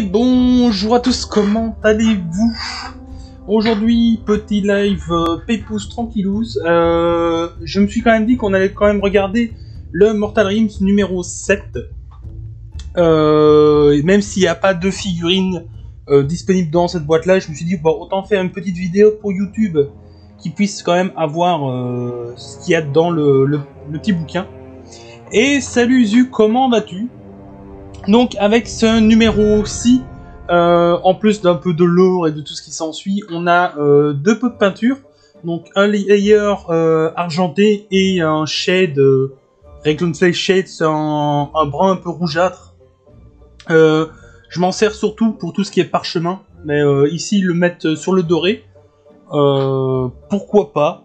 Bonjour à tous, comment allez-vous? Aujourd'hui, petit live Pépouze tranquillouz. Je me suis quand même dit qu'on allait quand même regarder le Mortal Rims numéro 7. Même s'il n'y a pas de figurines disponibles dans cette boîte-là, je me suis dit bon, autant faire une petite vidéo pour YouTube qui puisse quand même avoir ce qu'il y a dans le petit bouquin. Et salut Zu, comment vas-tu? Donc avec ce numéro-ci, en plus d'un peu de lore et de tout ce qui s'ensuit, on a deux pots de peinture, donc un layer argenté et un shade, Dragonfly Shade, c'est un brun un peu rougeâtre. Je m'en sers surtout pour tout ce qui est parchemin, mais ici ils le mettent sur le doré, pourquoi pas.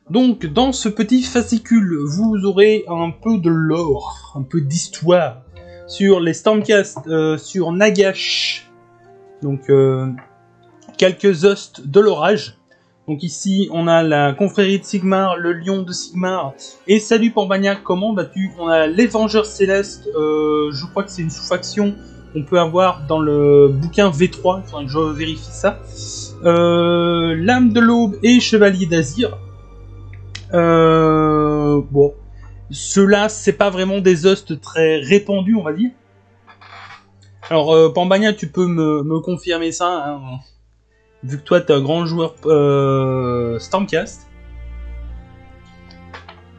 Donc, dans ce petit fascicule, vous aurez un peu de lore, un peu d'histoire sur les Stormcast, sur Nagash. Donc, quelques hosts de l'orage. Donc ici, on a la confrérie de Sigmar, le lion de Sigmar. Et salut Pambagna, comment vas-tu? On a les Vengeurs Célestes, je crois que c'est une sous-faction qu'on peut avoir dans le bouquin V3, il faudrait que je vérifie ça. L'âme de l'aube et Chevalier d'Azir. Bon, ceux-là, c'est pas vraiment des hosts très répandus, on va dire. Alors, Pambagna, tu peux me confirmer ça, hein, vu que toi, t'es un grand joueur Stormcast.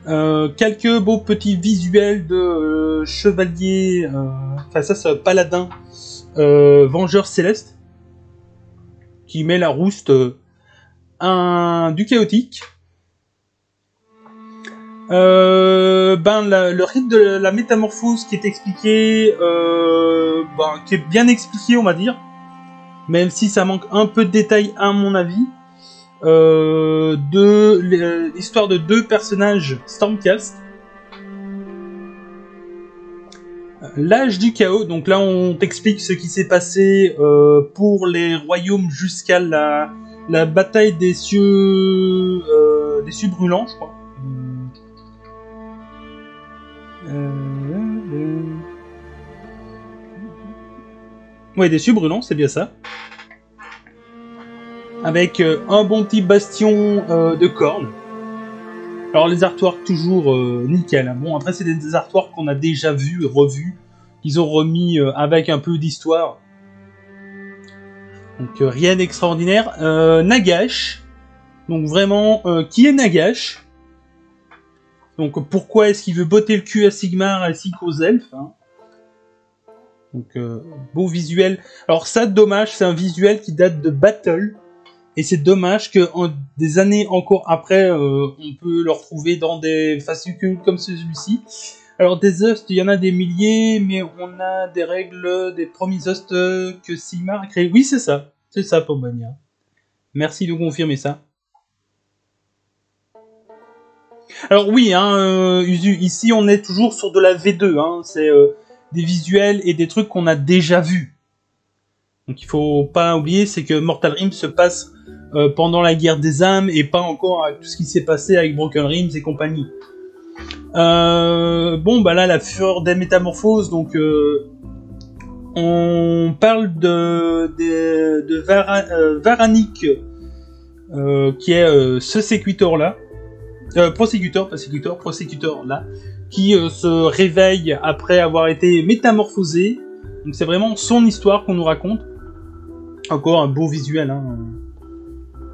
Quelques beaux petits visuels de chevalier, enfin ça, c'est paladin, vengeur céleste, qui met la rouste du chaotique. Le rite de la métamorphose qui est expliqué, qui est bien expliqué, on va dire, même si ça manque un peu de détails à mon avis. L'histoire de deux personnages Stormcast. L'âge du chaos, donc là on t'explique ce qui s'est passé pour les royaumes jusqu'à la bataille des cieux brûlants, je crois. Ouais, des cieux brûlants, c'est bien ça. Avec un bon petit bastion de cornes. Alors les artworks toujours nickel. Hein. Bon, après c'est des artworks qu'on a déjà vus et revus. Ils ont remis avec un peu d'histoire. Donc rien d'extraordinaire. Nagash. Donc vraiment, qui est Nagash? Donc pourquoi est-ce qu'il veut botter le cul à Sigmar ainsi qu'aux elfes, hein? Donc beau visuel. Alors ça, dommage, c'est un visuel qui date de Battle. Et c'est dommage que des années encore après, on peut le retrouver dans des fascicules comme celui-ci. Alors des hosts, il y en a des milliers, mais on a des règles des premiers hosts que Sigmar a créés. Oui, c'est ça, Pomania. Merci de confirmer ça. Alors oui, hein, ici on est toujours sur de la V2, hein, c'est des visuels et des trucs qu'on a déjà vus. Donc il faut pas oublier, c'est que Mortal Rims se passe pendant la guerre des âmes et pas encore avec tout ce qui s'est passé avec Broken Rims et compagnie. Là la fureur des métamorphoses, donc on parle de Varanik, qui est ce sécuteur là. Prosécuteur là, qui se réveille après avoir été métamorphosé. Donc c'est vraiment son histoire qu'on nous raconte. Encore un beau visuel, hein.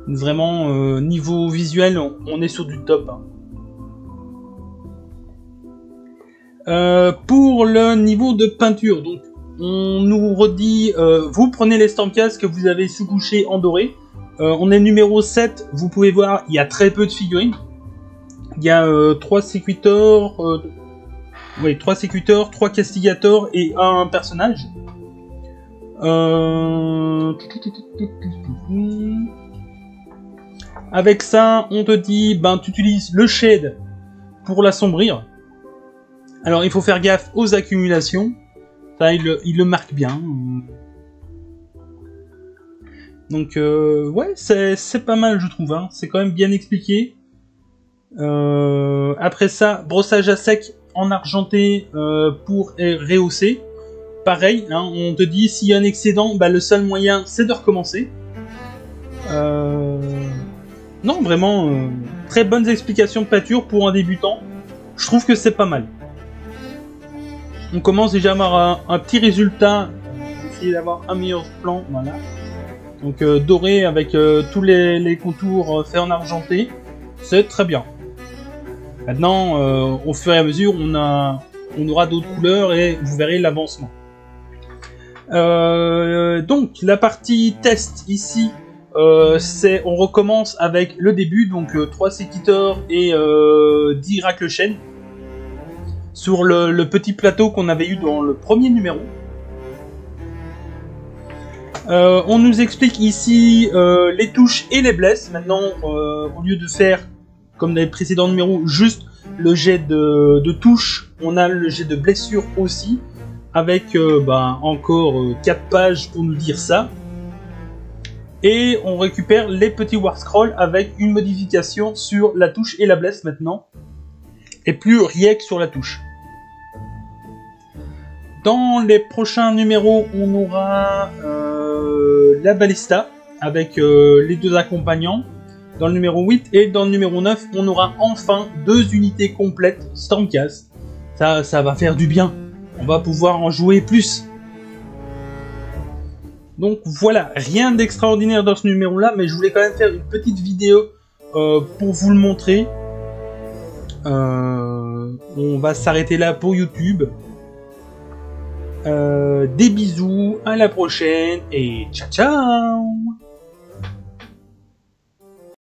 Vraiment, niveau visuel, on est sur du top. Hein. Pour le niveau de peinture, donc on nous redit, vous prenez les Stormcast que vous avez sous-couché en doré. On est numéro 7, vous pouvez voir, il y a très peu de figurines. Il y a 3 sécuteurs, 3 castigators et un personnage. Avec ça, on te dit, tu utilises le shade pour l'assombrir. Alors, il faut faire gaffe aux accumulations. Ça, il le marque bien. Donc, ouais, c'est pas mal, je trouve. Hein. C'est quand même bien expliqué. Après ça, brossage à sec en argenté pour rehausser. Pareil, hein, on te dit s'il y a un excédent, bah, le seul moyen c'est de recommencer. Non, vraiment, très bonnes explications de peinture pour un débutant. Je trouve que c'est pas mal. On commence déjà à avoir un petit résultat. On va essayer d'avoir un meilleur plan, voilà. Donc doré avec tous les contours faits en argenté, c'est très bien. Maintenant, au fur et à mesure, on aura d'autres couleurs et vous verrez l'avancement. Donc la partie test ici, on recommence avec le début, donc 3 séquiteurs et 10 racles-chaînes sur le petit plateau qu'on avait eu dans le premier numéro. On nous explique ici les touches et les blesses. Maintenant, au lieu de faire comme dans les précédents numéros juste le jet de touche, on a le jet de blessure aussi, avec encore 4 pages pour nous dire ça. Et on récupère les petits war scrolls avec une modification sur la touche et la blesse maintenant, et plus rien que sur la touche. Dans les prochains numéros, on aura la ballista avec les 2 accompagnants dans le numéro 8, et dans le numéro 9, on aura enfin 2 unités complètes Stormcast. Ça va faire du bien. On va pouvoir en jouer plus. Donc voilà, rien d'extraordinaire dans ce numéro-là, mais je voulais quand même faire une petite vidéo pour vous le montrer. On va s'arrêter là pour YouTube. Des bisous, à la prochaine et ciao ciao.